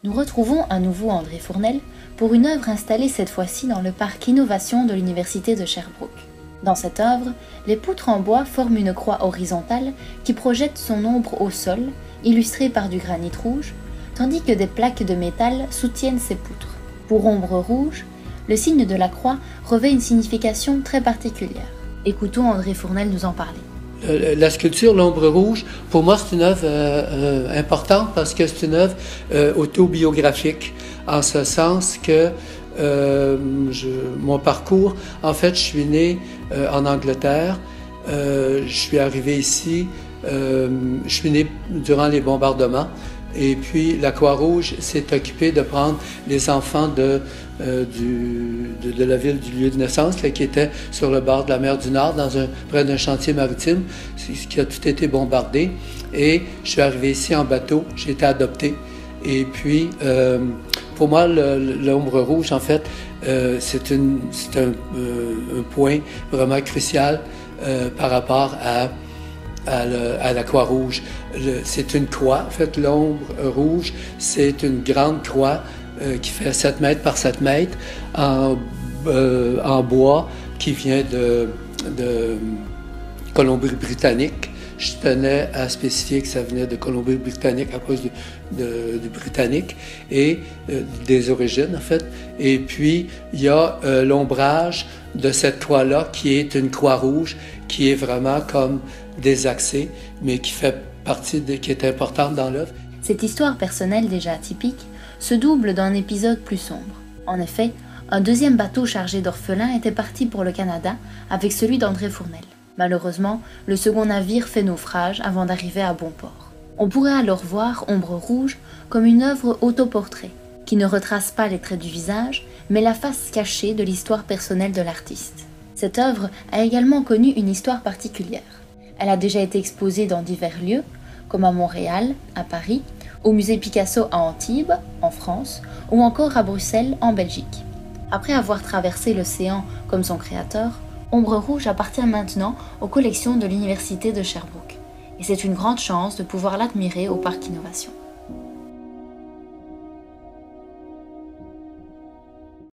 Nous retrouvons à nouveau André Fournel pour une œuvre installée cette fois-ci dans le parc Innovation de l'Université de Sherbrooke. Dans cette œuvre, les poutres en bois forment une croix horizontale qui projette son ombre au sol, illustrée par du granit rouge, tandis que des plaques de métal soutiennent ces poutres. Pour Ombre Rouge, le signe de la croix revêt une signification très particulière. Écoutons André Fournel nous en parler. La sculpture L'Ombre Rouge, pour moi, c'est une œuvre importante parce que c'est une œuvre autobiographique, en ce sens que mon parcours, en fait, je suis né en Angleterre, je suis arrivé ici, je suis né durant les bombardements, et puis la Croix-Rouge s'est occupée de prendre les enfants de la ville du lieu de naissance, là, qui était sur le bord de la mer du Nord, près d'un chantier maritime, qui a tout été bombardé. Et je suis arrivé ici en bateau, j'ai été adopté. Et puis, pour moi, l'Ombre Rouge, en fait, c'est un point vraiment crucial par rapport à la Croix-Rouge. C'est une croix, en fait, l'Ombre Rouge, c'est une grande croix qui fait 7 mètres par 7 mètres en bois qui vient de Colombie-Britannique. Je tenais à spécifier que ça venait de Colombie-Britannique à cause du Britannique et des origines, en fait. Et puis, il y a l'ombrage de cette croix-là qui est une croix rouge qui est vraiment comme désaxée, mais qui fait partie qui est importante dans l'œuvre. Cette histoire personnelle déjà atypique se double d'un épisode plus sombre. En effet, un deuxième bateau chargé d'orphelins était parti pour le Canada avec celui d'André Fournel. Malheureusement, le second navire fait naufrage avant d'arriver à bon port. On pourrait alors voir Ombre Rouge comme une œuvre autoportrait, qui ne retrace pas les traits du visage, mais la face cachée de l'histoire personnelle de l'artiste. Cette œuvre a également connu une histoire particulière. Elle a déjà été exposée dans divers lieux, comme à Montréal, à Paris, au musée Picasso à Antibes, en France, ou encore à Bruxelles, en Belgique. Après avoir traversé l'océan comme son créateur, Ombre Rouge appartient maintenant aux collections de l'Université de Sherbrooke. Et c'est une grande chance de pouvoir l'admirer au Parc Innovation.